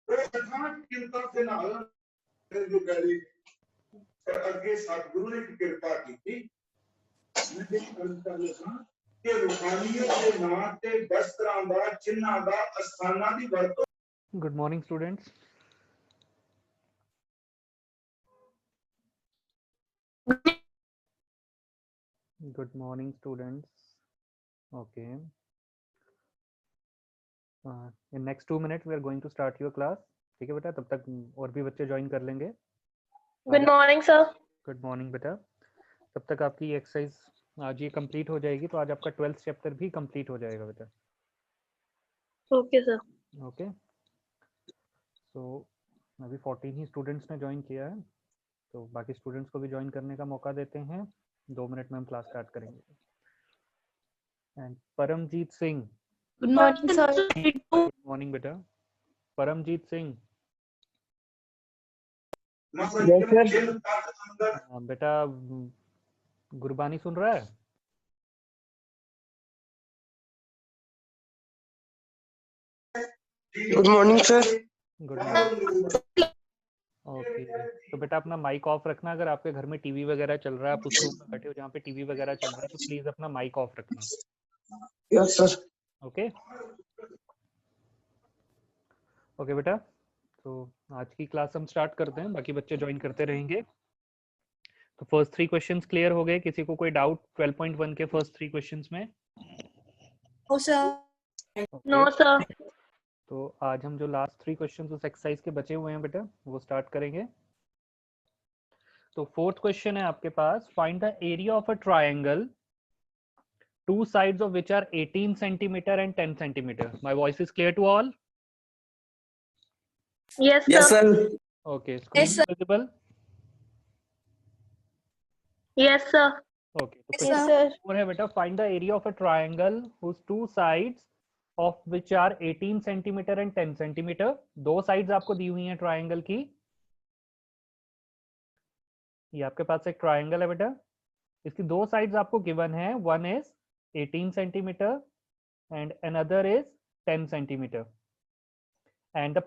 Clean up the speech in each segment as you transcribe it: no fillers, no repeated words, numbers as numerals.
चिंता से नाल जो गली अगे सतगुरु ने कृपा की थी मैं कर लगा कि रूहानियत के नाम ते वस्त्रां दा चिन्हां दा अस्थानां दी वरतों। Good morning, students. Good morning, students. Okay. In next 2 minutes, we are going to start your class. ठीक है बेटा, तब तक और भी बच्चे ज्वाइन कर लेंगे. Good morning sir. Good morning बेटा. तब तक आपकी एक्सरसाइज आज ये कंप्लीट हो जाएगी, तो आज आपका 12th चैप्टर भी कंप्लीट हो जाएगा बेटा. Okay sir. ओके. तो अभी 14 ही स्टूडेंट्स ने ज्वाइन किया है, तो बाकी स्टूडेंट्स को भी ज्वाइन करने का मौका देते हैं. 2 मिनट में हम क्लास स्टार्ट करेंगे. And Paramjit Singh. Good morning sir. Good morning बेटा. परमजीत सिंह. बेटा गुरबानी सुन रहा है? Good morning sir. Good morning. Okay. तो बेटा अपना माइक ऑफ रखना. अगर आपके घर में टीवी वगैरह चल रहा है, आप उस रूम में बैठे हो जहाँ पे टीवी वगैरह चल रहा है, तो प्लीज अपना माइक ऑफ रखना. Yes sir. ओके. ओके बेटा, तो आज की क्लास हम स्टार्ट करते हैं, बाकी बच्चे ज्वाइन करते रहेंगे. तो फर्स्ट 3 क्वेश्चंस क्लियर हो गए. किसी को कोई डाउट 12.1 के फर्स्ट 3 क्वेश्चंस में? No sir. Okay. No sir. तो आज हम जो लास्ट 3 क्वेश्चंस उस एक्सरसाइज के बचे हुए हैं बेटा, वो स्टार्ट करेंगे. तो फोर्थ क्वेश्चन है आपके पास. Find the area of a triangle, two sides of which are 18 centimeter and 10 centimeter. My voice is clear to all? Yes yes sir. Sir. Okay, screen Yes, sir. visible? Yes sir. Okay, तो Yes, question sir. number 4 है बेटा. Find the area of a triangle whose two sides of which are 18 centimeter and 10 centimeter. दो sides आपको दी हुई हैं triangle की. ये आपके पास एक ट्रायंगल है बेटा. इसकी दो sides आपको गिवन है. One is 18 centimeter and another is 10 centimeter. And the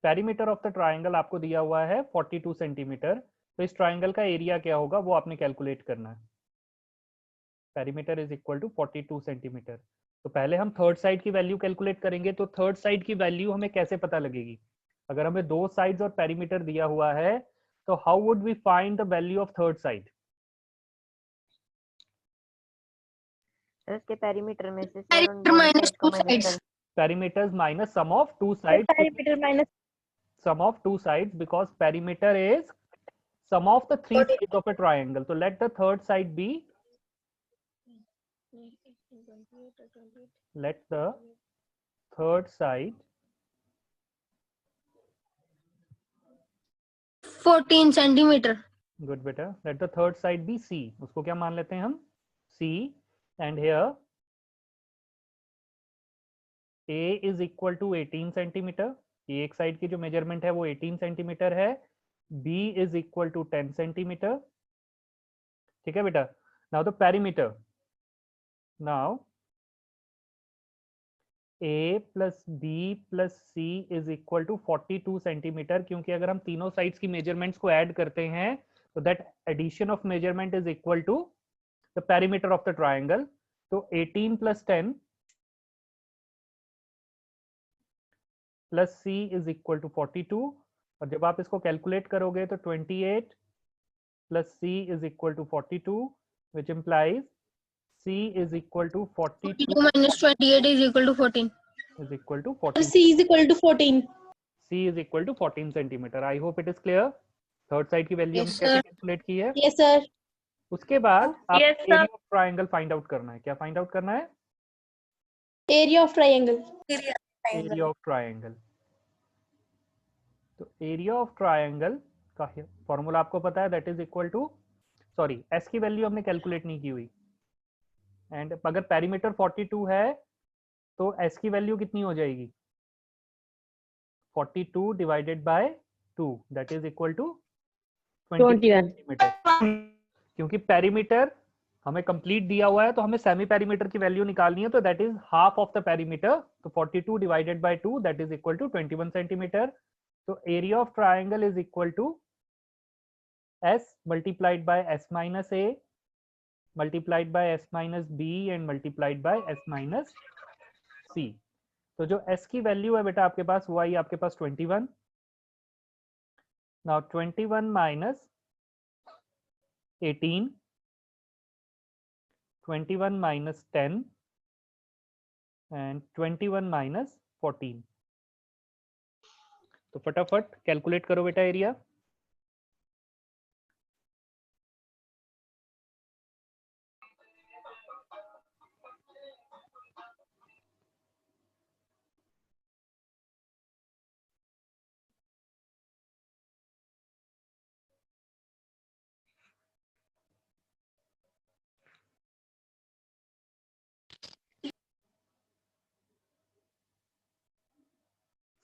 perimeter of the triangle आपको दिया हुआ है 42 सेंटीमीटर. तो इस ट्राइंगल का एरिया क्या होगा वो आपने कैलकुलेट करना है. Perimeter is equal to 42 centimetre. तो पहले हम थर्ड साइड की वैल्यू कैलकुलेट करेंगे. तो थर्ड साइड की वैल्यू हमें कैसे पता लगेगी? अगर हमें दो साइड्स और पेरीमीटर दिया हुआ है, तो how would we find the value of third side? उसके पेरीमीटर में से minus two sides. Perimeter minus sum of two sides. Perimeter minus sum of two sides, because perimeter is sum of the three sides of a triangle. So let the third side be, let the third side 14 centimetre. good beta, let the third side be C. उसको क्या मान लेते हैं हम? C. And here A is equal to 18 centimetre. ये एक side की जो मेजरमेंट है वो 18 सेंटीमीटर है. B is equal to 10 centimetre. ठीक है बेटा. Now the perimeter. Now A plus B plus C is equal to 42 centimetre. क्योंकि अगर हम तीनों साइड्स की मेजरमेंट्स को ऐड करते हैं, तो that addition of measurement is equal to the perimeter of the triangle. तो 18 plus 10 plus C is equal to 42. और जब आप इसको कैलकुलेट करोगे तो 28 plus C is equal to 42, which implies C is equal to 42 minus 28 is equal to 14. is equal to 14. C is equal to 14. C is equal to 14 centimetre. I hope it is clear. Third side की value Yes, हमने कैसे sir. Calculate की है? Yes sir. उसके बाद आप Yes, sir. Area of triangle find out करना है. क्या फाइंड आउट करना है? Area of triangle. Area of triangle. तो एरिया ऑफ ट्रायंगल का फॉर्मूला आपको पता है, that is equal to, sorry S की वैल्यू हमने कैलकुलेट नहीं की हुई. एंड अगर पेरीमीटर 42 है तो एस की वैल्यू कितनी हो जाएगी? 42 divided by 2, that is equal to 21 centimetre. क्योंकि पेरीमीटर हमें कंप्लीट दिया हुआ है तो हमें सेमी पेरीमीटर की वैल्यू निकालनी है, तो that is half of the perimeter, तो 42 divided by 2 that is equal to 21 centimetre. तो area of triangle is equal to S multiplied by S minus A multiplied by S minus B and multiplied by S minus C। तो जो S की value है बेटा आपके पास वो आई आपके पास 21। Now 21 minus 18, 21 minus 10 and 21 minus 14। तो फटाफट कैलकुलेट करो बेटा एरिया।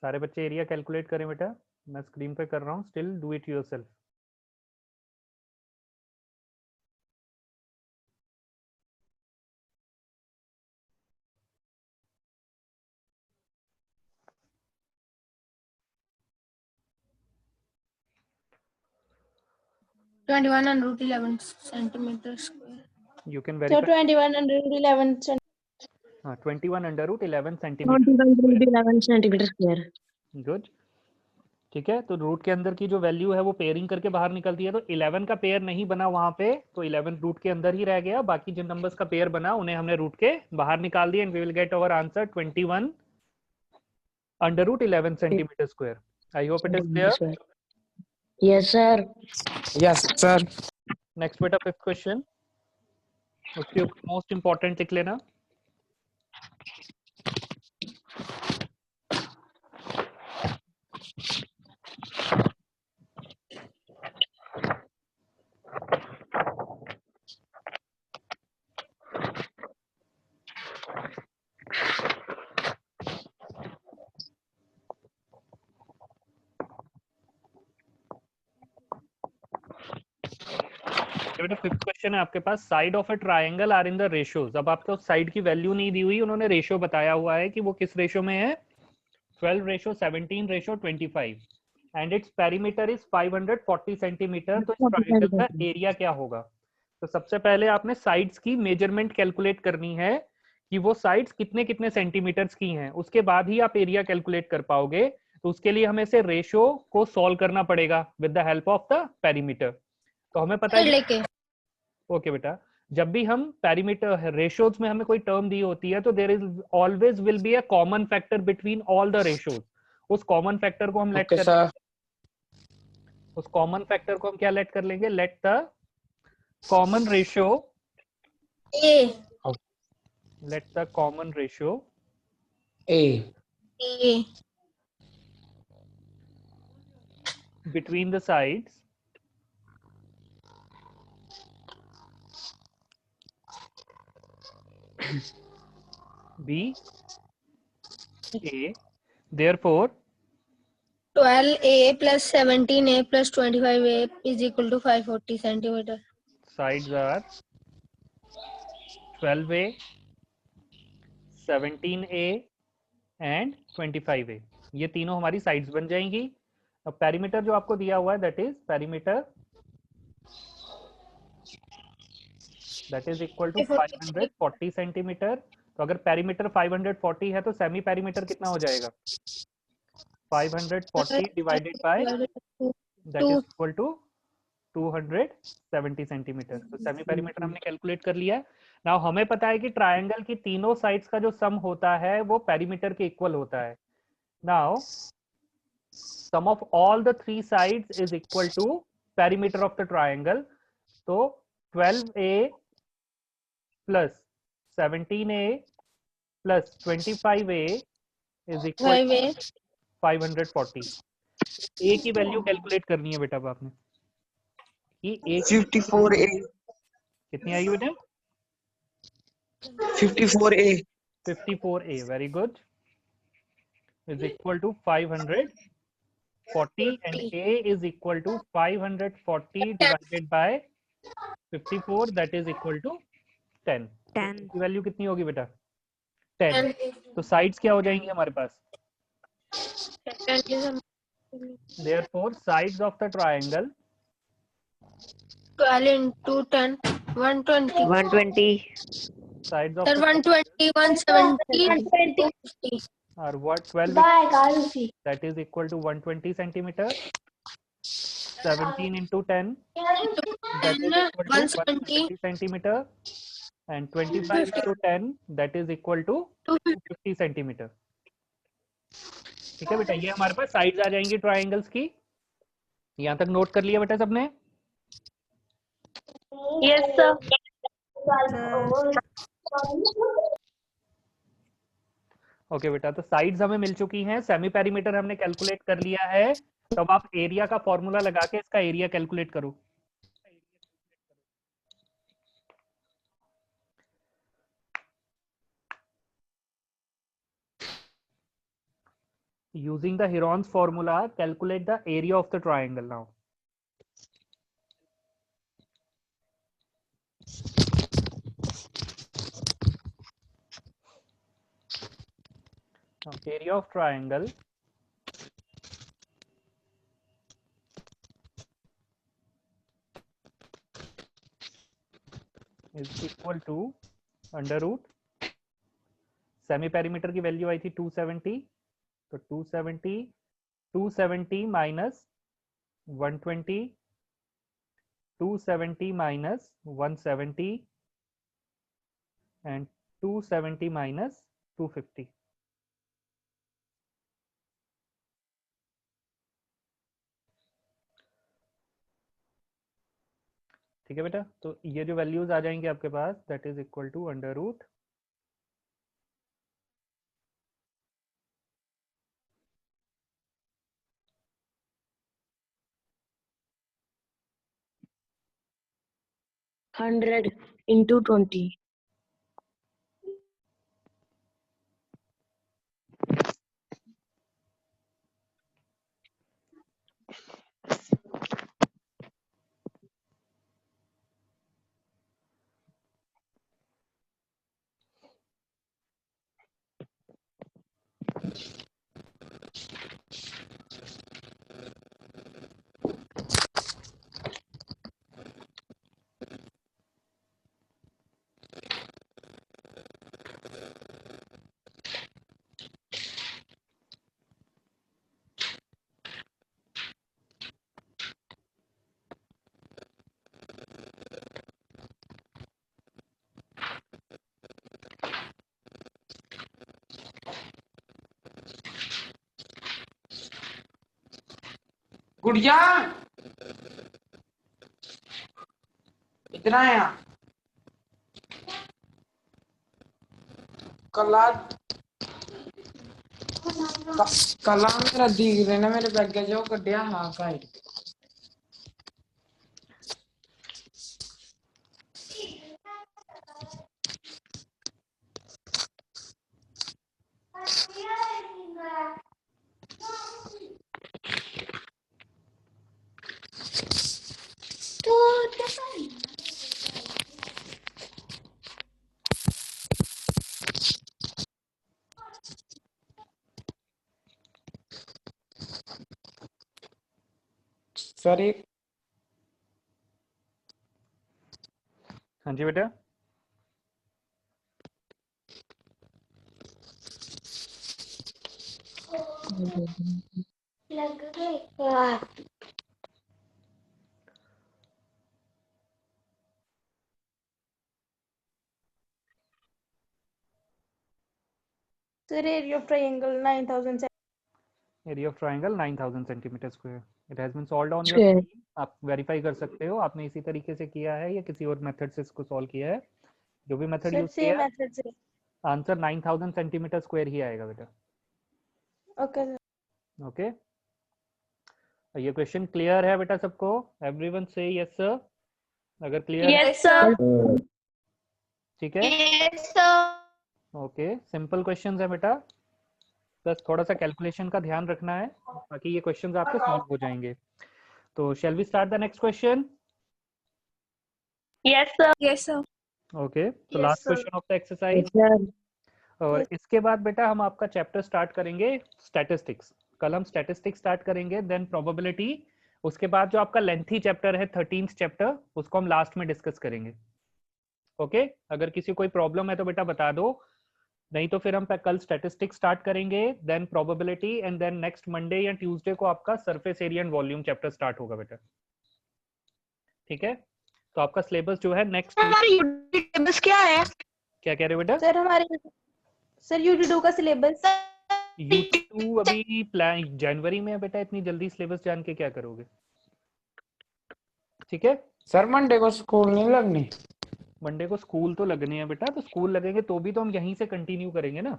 सारे बच्चे एरिया कैलकुलेट करें बेटा, मैं स्क्रीन पे कर रहा हूँ, still do it yourself. Twenty one and root 11 centimeters square. You can So verify. 21 and root 11 हाँ 21 under root 11 centimetre. 11 centimetre square. Good, ठीक है। तो रूट के अंदर की जो वैल्यू है वो पेयरिंग करके बाहर निकलती है, तो 11 का पेयर नहीं बना वहां पे, तो 11 रूट के अंदर ही रह गया, बाकी जिन नंबर्स का पेयर बना उन्हें हमने रूट के बाहर निकाल दिया, and we will get our answer 21 under root 11 centimetre square. I hope it is clear. Yes sir. Yes, sir. Next बेटा 5th क्वेश्चन, उसके ऊपर मोस्ट इंपॉर्टेंट लिख लेना। बेटा 5th क्वेश्चन है आपके पास, side of a triangle are in the ratios. अब आपको साइड की वैल्यू नहीं दी हुई, उन्होंने रेशियो बताया हुआ है कि वो किस रेशियो में है, 12:17:25 and its perimeter is 540 centimetre. तो इस ट्रायंगल का एरिया क्या होगा? तो सबसे पहले आपने साइड्स की मेजरमेंट कैलकुलेट करनी है कि वो साइड्स कितने कितने सेंटीमीटर्स की हैं, उसके बाद ही आप एरिया कैलकुलेट कर पाओगे। तो उसके लिए हमें से रेशियो को सॉल्व करना पड़ेगा with the help of the perimeter. तो हमें पता है लेके ओके बेटा, जब भी हम पेरीमीटर रेशियोज में हमें कोई टर्म दी होती है तो there is always will be a common factor between all the ratios. उस कॉमन फैक्टर को हम लेट Okay, कर sir. उस कॉमन फैक्टर को हम क्या लेट कर लेंगे, let the common ratio, A let the common ratio A. A between the sides be A, therefore 12A plus 17A plus 25A is equal to 540 centimeter. sides are 12A, 17A and 25A, ये तीनों हमारी sides बन जाएंगी। अब perimeter जो आपको दिया हुआ है that is perimeter that is equal to 540 centimetre. तो अगर पेरीमीटर 540 है तो सेमी पेरीमीटर कितना हो जाएगा, 540 divided by that is equal to 270 centimetre. तो सेमी पेरीमीटर हमने कैलकुलेट कर लिया। नाउ हमें पता है कि ट्रायंगल की तीनों साइड्स का जो सम होता है वो पेरीमीटर के इक्वल होता है। Now sum of all the three sides is equal to perimeter of the triangle. तो 12A plus 17A plus 25A is equal to 540। A की वैल्यू कैलकुलेट करनी है बेटा अब आपने कि A की 54A. कितनी आई बेटा, 54A. 54A, very good, is equal to 540 and A is equal to 540 divided by 54 that is equal to 10। 10 की वैल्यू कितनी होगी बेटा? 10। तो साइड्स क्या हो जाएंगी हमारे पास? Therefore sides of the triangle 12 into 10, 120. 120 sides of Sir, the 120, 170, 250. are what? 12 that is equal to 120 centimeter. 17 into 10 that is equal to 170, 170 centimeter, and 25 into 10 that is equal to 250 centimeter. ठीक है बेटा, ये हमारे पास sides आ जाएंगी triangles की। यहाँ तक note कर लिया बेटा सबने? Yes, sir. ओके बेटा, तो साइड्स हमें मिल चुकी हैं, सेमी पेरीमीटर हमने कैलकुलेट कर लिया है। तो अब आप एरिया का फॉर्मूला लगा के इसका एरिया कैलकुलेट करो। Using the Heron's formula, calculate the area of the triangle now. Now, area of triangle is equal to under root, semi perimeter की वैल्यू आई थी 270, तो 270 माइनस 120, 270 माइनस 170 एंड 270 माइनस 250। ठीक है बेटा, तो ये जो वैल्यूज आ जाएंगे आपके पास that is equal to under root Hundred into 20. गुड़िया इतना आया कला कला मेरा दिख रहा ना मेरे बैग जो कटिया हाँ भाई सर एक हाँ जी बेटा, Sir, area of triangle 9,000. Area of triangle 9000 centimetre square. It has been solved on your Square. Screen, आप वेरीफाई कर सकते हो आपने इसी तरीके से किया है या किसी और मेथड से इसको सॉल्व किया है। जो भी मेथड Sir, यूज same किया method से. आंसर 9000 सेंटीमीटर स्क्वायर ही आएगा बेटा। Okay, sir. ओके, ये क्वेश्चन क्लियर है बेटा सबको? एवरीवन से यस सर अगर क्लियर है। Yes, sir. ठीक है, Yes, sir. Okay, simple questions है बेटा, बस थोड़ा सा कैलकुलेशन का ध्यान रखना है, बाकी ये क्वेश्चंस आपके सॉल्व हो जाएंगे। तो shall we start the next question? Yes, sir. Yes, sir. Okay, तो Yes, last sir. Question of the exercise. Yes, sir. और Yes. इसके बाद बेटा हम आपका चैप्टर स्टार्ट करेंगे स्टैटिस्टिक्स। कल हम स्टैटिस्टिक्स स्टार्ट करेंगे, देन प्रोबेबिलिटी। उसके बाद जो आपका लेंथी चैप्टर है 13th चैप्टर, उसको हम लास्ट में डिस्कस करेंगे। ओके, अगर किसी कोई प्रॉब्लम है तो बेटा बता दो, नहीं तो फिर हम कल स्टैटिस्टिक्स स्टार्ट करेंगे, then probability, and then next Monday या ट्यूसडे को आपका surface area and volume chapter start होगा बेटा। ठीक है, तो आपका सिलेबस जो है नेक्स्ट हमारा यूटी टेबल्स क्या है? क्या कह रहे हो बेटा? सर हमारे सर UT2 का सिलेबस UT2 अभी प्लान जनवरी में है बेटा, इतनी जल्दी सिलेबस जान के क्या करोगे? ठीक है, सर मंडे को स्कूल नहीं लगनी? मंडे को स्कूल तो लगने हैं बेटा, तो स्कूल लगेंगे तो भी तो हम यहीं से कंटिन्यू करेंगे ना।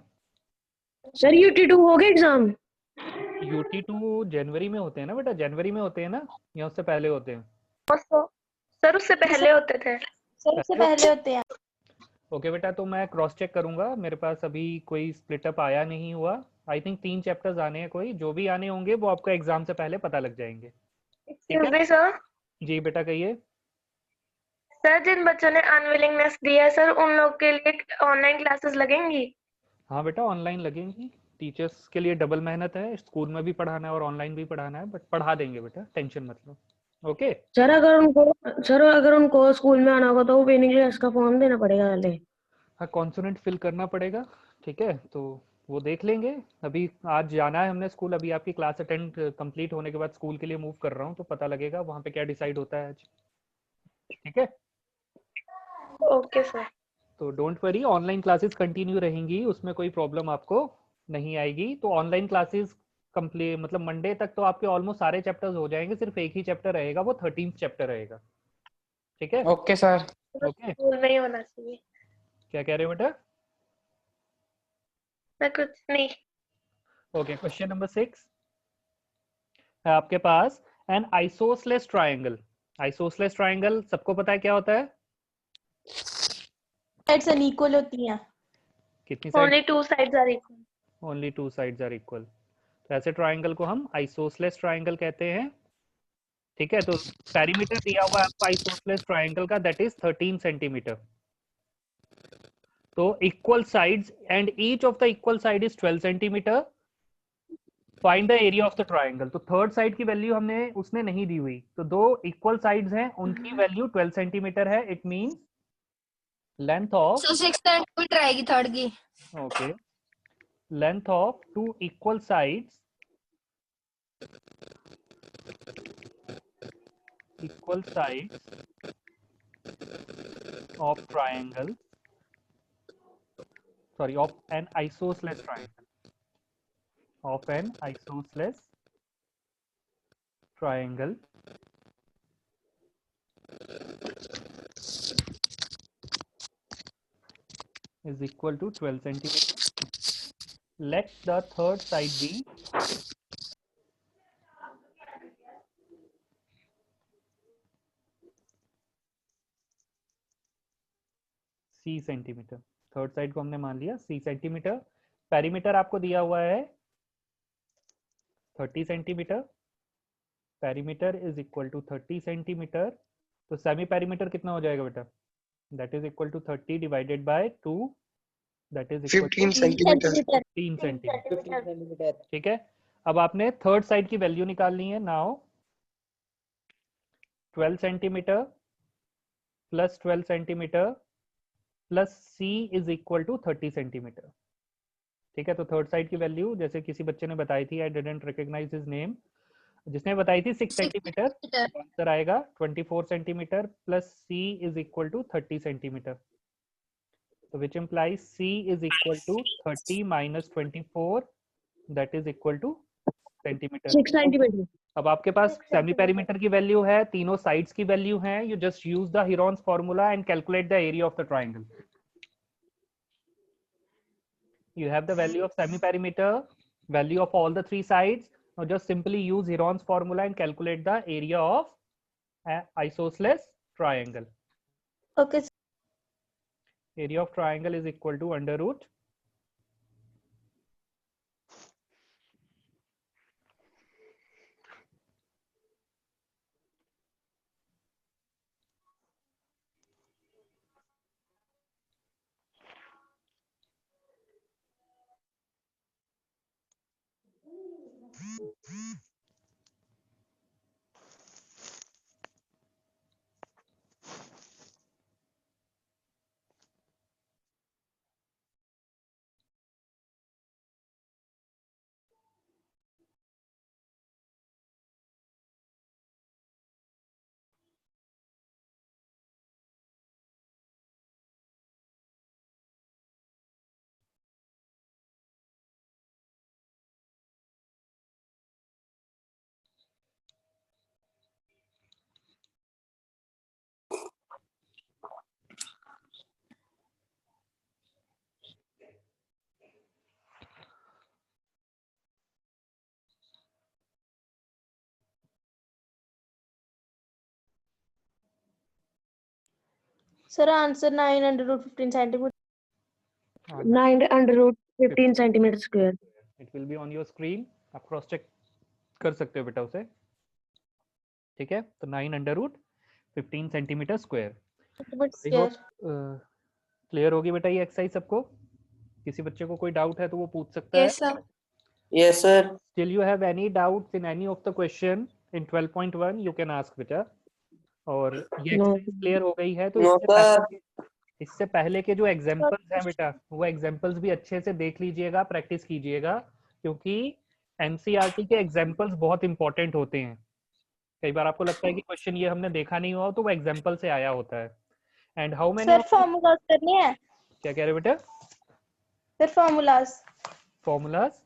सर UT2 हो गया एग्जाम? UT2 जनवरी में होते हैं ना बेटा, जनवरी में होते हैं ना, या उससे पहले होते हैं? सर उससे पहले होते थे। सर उससे पहले होते हैं। ओके बेटा, तो मैं क्रॉस चेक करूंगा, मेरे पास अभी कोई स्प्लिटअप आया नहीं हुआ। आई थिंक 3 चैप्टर्स आने हैं, कोई जो भी आने होंगे वो आपको एग्जाम से पहले पता लग जाएंगे। ठीक है, सर जी बेटा कहिए। सर जिन बच्चों ने अनविलिंगनेस दी है सर उन लोग के लिए ऑनलाइन क्लासेस लगेंगी? हाँ बेटा, ऑनलाइन लगेंगी। टीचर्स के लिए डबल मेहनत है, स्कूल में भी पढ़ाना है और ऑनलाइन भी पढ़ाना है, बट पढ़ा देंगे बेटा, टेंशन मत लो। ओके, सर अगर उनको स्कूल में आना होगा तो ट्रेनिंग क्लास का फॉर्म देना पड़ेगा पहले? हाँ कॉन्सोनेंट फिल करना पड़ेगा। ठीक है, तो वो देख लेंगे। अभी आज जाना है हमने स्कूल, अभी आपकी क्लास अटेंड कंप्लीट होने के बाद स्कूल के लिए मूव कर रहा हूँ, तो पता लगेगा वहाँ पे क्या डिसाइड होता है आज। ठीक है, ओके सर। तो don't worry, online classes continue रहेंगी, उसमें कोई प्रॉब्लम आपको नहीं आएगी। तो ऑनलाइन क्लासेस कंप्लीट मतलब मंडे तक तो आपके ऑलमोस्ट सारे चैप्टर्स हो जाएंगे, सिर्फ एक ही चैप्टर रहेगा, वो 13th चैप्टर रहेगा। ठीक है, ओके सर। ओके, स्कूल में ही होना चाहिए। क्या कह रहे हो बेटा? मैं कुछ नहीं। ओके, क्वेश्चन नंबर 6 है आपके पास, an isosceles triangle. Isosceles triangle सबको पता है क्या होता है? साइड्स अनइक्वल होती हैं। कितनी side? Only two sides are equal. Only 2 sides are equal. तो ऐसे ट्राइंगल को हम आइसोसलेस ट्राइंगल कहते हैं। ठीक है, तो पेरीमीटर दिया हुआ है आपको आइसोसलेस ट्राइंगल का, दैट इज 13 सेंटीमीटर। तो equal sides and each of the equal side is 12 centimetre. Find the area of the triangle. तो थर्ड साइड की वैल्यू हमने उसने नहीं दी हुई, तो दो इक्वल साइड्स हैं, उनकी वैल्यू 12 सेंटीमीटर है। It means length of, So 6 centimeter आएगी थर्ड की। Okay, length of two equal sides, equal sides of triangle, sorry, of an isosceles triangle, of an isosceles triangle is equal to 12 centimeter. Let the third side be C centimetre. Third side को हमने मान लिया C centimetre. Perimeter आपको दिया हुआ है 30 centimetre. Perimeter is equal to 30 centimetre. तो semi perimeter कितना हो जाएगा बेटा? That is equal to 30 divided by 2, that is equal to 15 centimetre. 15 centimetre. ठीक है, अब आपने थर्ड साइड की वैल्यू निकालनी है। Now 12 centimetre plus 12 centimetre plus C is equal to 30 centimetre. ठीक है, तो थर्ड साइड की वैल्यू जैसे किसी बच्चे ने बताई थी, I didn't recognise his name, जिसने बताई थी 6 सेंटीमीटर, आंसर आएगा 24 centimetre plus C is equal to 30 centimetre. तो which implies C is equal to 30 minus 24, that is equal to centimetre. 6 centimetre. अब आपके पास सेमी पेरीमीटर की वैल्यू है, तीनों साइड्स की वैल्यू है, you just use the Heron's formula and calculate the area of the triangle. You have the value of semi perimeter, value of all the three sides. Now just simply use Heron's formula and calculate the area of an isosceles triangle. Okay. Area of triangle is equal to under root Sir, answer 9 under root 15 centimeter. 9 under root 15 centimeter square. It will be on your screen, आप cross check कर सकते हो बेटा उसे। ठीक है, तो 9 under root 15 centimetre square. But square. Clear होगी बेटा ये एक्सरसाइज सबको? किसी बच्चे को कोई डाउट है तो वो पूछ सकता है। Yes, sir. Yes, sir. Still you have any doubts in any of the question in 12.1 you can ask बेटा। और ये No. एक्सरसाइज क्लियर हो गई है तो No, इससे पहले के जो एग्जांपल्स हैं बेटा वो एग्जांपल्स भी अच्छे से देख लीजिएगा, प्रैक्टिस कीजिएगा, क्योंकि एनसीईआरटी के एग्जांपल्स बहुत इंपॉर्टेंट होते हैं। कई बार आपको लगता है कि क्वेश्चन ये हमने देखा नहीं हुआ तो वो एग्जांपल से आया होता है। And how many Sir, formulas करनी है. क्या कह रहे हो बेटा? Sir, formulas फॉर्मूलाज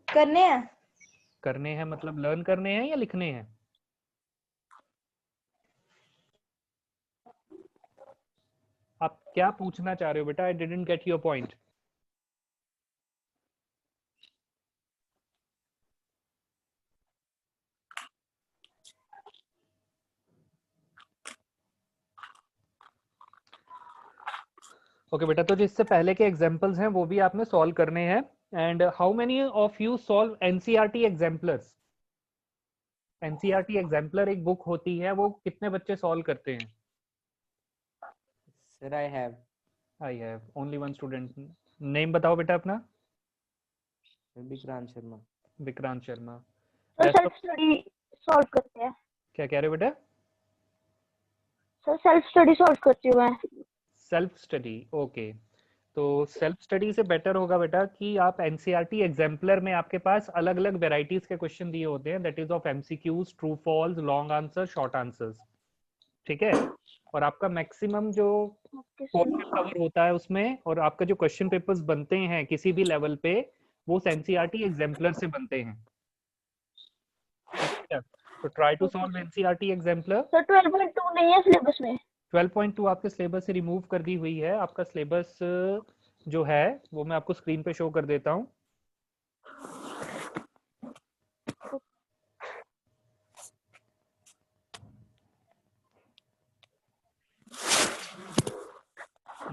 करने हैं. करने हैं मतलब लर्न करने हैं या लिखने हैं? आप क्या पूछना चाह रहे हो बेटा? I didn't get your point. Okay बेटा, तो जिससे पहले के एग्जांपल्स हैं वो भी आपने सॉल्व करने हैं। And how many of you solve NCERT exemplars? NCERT exemplar एक बुक होती है, वो कितने बच्चे सॉल्व करते हैं? Sir, I have. I have only one student. Name बताओ बेटा अपना। Vikrant Sharma. Vikrant Sharma. Sir, Rest self study solve करते हैं. क्या कह रहे हो बेटा? Sir, self study solve करती हूँ मैं. Self study, okay. तो सेल्फ स्टडी से बेटर होगा बेटा कि आप एनसीईआरटी एग्जाम्पलर में आपके पास अलग अलग वेराइटीज के क्वेश्चन दिए होते हैं, that is of MCQs, true false, long answer, short answers. ठीक है, और आपका मैक्सिमम जो पोर्शन कवर होता है उसमें, और आपका जो क्वेश्चन पेपर्स बनते हैं किसी भी लेवल पे, वो एनसीईआरटी एग्जाम्पलर से बनते हैं। तो try to solve NCERT exemplar. Sir, 12.2 नहीं है सिलेबस में. 12.2 आपके सिलेबस से रिमूव कर दी हुई है। आपका सिलेबस जो है वो मैं आपको स्क्रीन पे शो कर देता हूँ।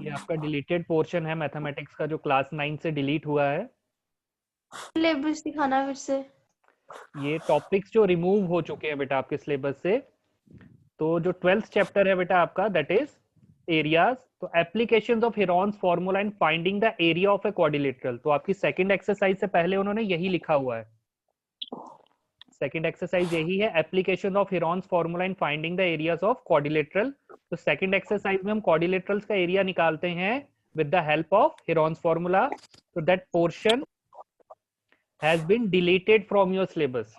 ये आपका डिलीटेड पोर्शन है मैथमेटिक्स का, जो क्लास 9 से डिलीट हुआ है। सिलेबस दिखाना फिर से. ये टॉपिक्स जो रिमूव हो चुके हैं बेटा आपके सिलेबस से। तो जो 12th चैप्टर है बेटा आपका, दैट इज एरियाज। तो applications of Heron's formula in finding the area of a quadrilateral. तो आपकी सेकंड एक्सरसाइज से पहले उन्होंने यही लिखा हुआ है। सेकंड एक्सरसाइज यही है, application of Heron's formula in finding the areas of quadrilateral. तो सेकंड एक्सरसाइज में हम क्वाड्रिलेटरल्स का एरिया निकालते हैं with the help of Heron's formula. तो that portion has been deleted from your syllabus.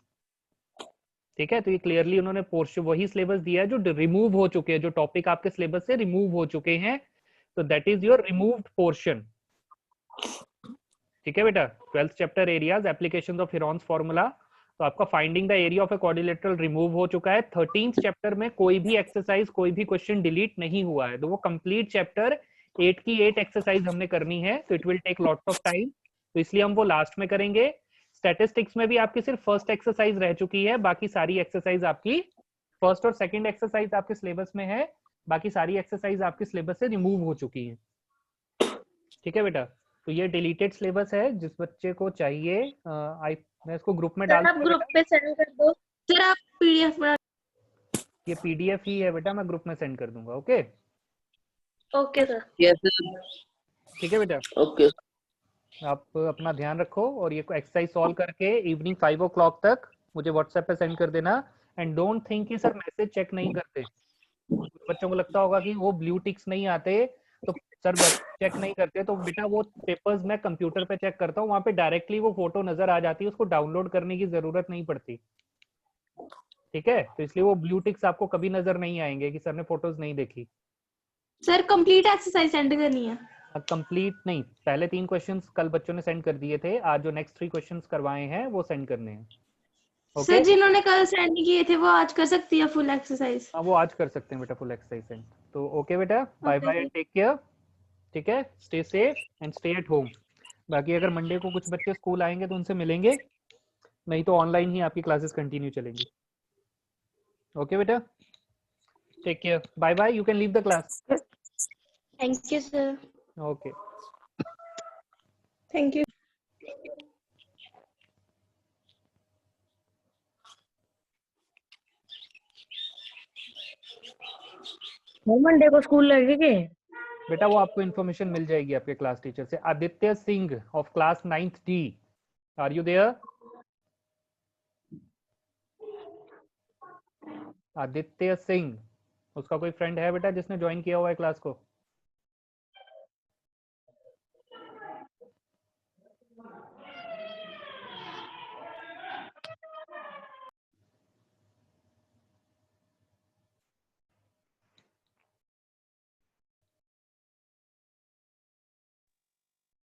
ठीक है, तो ये क्लियरली उन्होंने पोर्शन वही सिलेबस दिया है जो रिमूव हो चुके हैं, जो टॉपिक आपके सिलेबस से रिमूव हो चुके हैं। तो that is your removed portion. ठीक है बेटा, 12th chapter areas, applications of Heron's formula. तो आपका finding the area of a quadrilateral remove हो चुका है। 13th चैप्टर में कोई भी एक्सरसाइज, कोई भी क्वेश्चन डिलीट नहीं हुआ है। तो वो कंप्लीट चैप्टर 8 की 8 एक्सरसाइज हमने करनी है, तो it will take lots of time, तो इसलिए हम वो लास्ट में करेंगे। स्टैटिस्टिक्स में भी आपकी सिर्फ फर्स्ट एक्सरसाइज रह चुकी है, बाकी सारी एक्सरसाइज आपकी फर्स्ट और सेकंड एक्सरसाइज आपके सिलेबस में है, बाकी सारी एक्सरसाइज आपके सिलेबस से रिमूव हो चुकी है। ठीक है बेटा, तो ये डिलीटेड सिलेबस है। जिस बच्चे को चाहिए मैं इसको ग्रुप में डाल आप ग्रुप पे सेंड कर दो. सर, आप पीडीएफ बना. ये पीडीएफ ही है बेटा, मैं ग्रुप में सेंड कर दूंगा। Okay okay sir. Yes, sir. ठीक है बेटा, Okay. आप अपना ध्यान रखो और ये एक्सरसाइज सॉल्व करके इवनिंग 5 o'clock तक मुझे व्हाट्सएप पे सेंड कर देना। एंड डोंट थिंक कि सर मैसेज चेक नहीं करते। कुछ बच्चों को लगता होगा कि वो ब्लू टिक्स नहीं आते तो सर चेक नहीं करते, तो बेटा वो पेपर्स मैं कंप्यूटर पे चेक करता हूँ, वहाँ पे डायरेक्टली वो फोटो नजर आ जाती है, उसको डाउनलोड करने की जरूरत नहीं पड़ती। ठीक है, तो इसलिए वो ब्लू टिक्स आपको कभी नजर नहीं आएंगे कि सर ने फोटोज नहीं देखी। सर, कंप्लीट एक्सरसाइज सेंड करनी है. कंप्लीट नहीं, पहले 3 क्वेश्चंस कल बच्चों ने सेंड कर दिए थे, आज जो नेक्स्ट 3 क्वेश्चंस करवाए हैं वो सेंड करने हैं। सर, जिन्होंने कल सेंड किए थे वो आज कर सकती है फुल एक्सरसाइज. हाँ, वो आज कर सकते हैं बेटा फुल एक्सरसाइज सेंड। तो ओके बेटा, bye bye and take care. ठीक है, stay safe and stay at home. बाकी अगर मंडे को कुछ बच्चे स्कूल आएंगे तो उनसे मिलेंगे, नहीं तो ऑनलाइन ही आपकी क्लासेस कंटिन्यू चलेंगी। ओके बेटा। Take care, bye bye, you can leave the class. Thank you sir. Okay. Thank you. Monday को स्कूल लगेगी. बेटा वो आपको इन्फॉर्मेशन मिल जाएगी आपके क्लास टीचर से. Aditya Singh of class 9th D, are you there? Aditya Singh, उसका कोई फ्रेंड है बेटा जिसने ज्वाइन किया हुआ है क्लास को?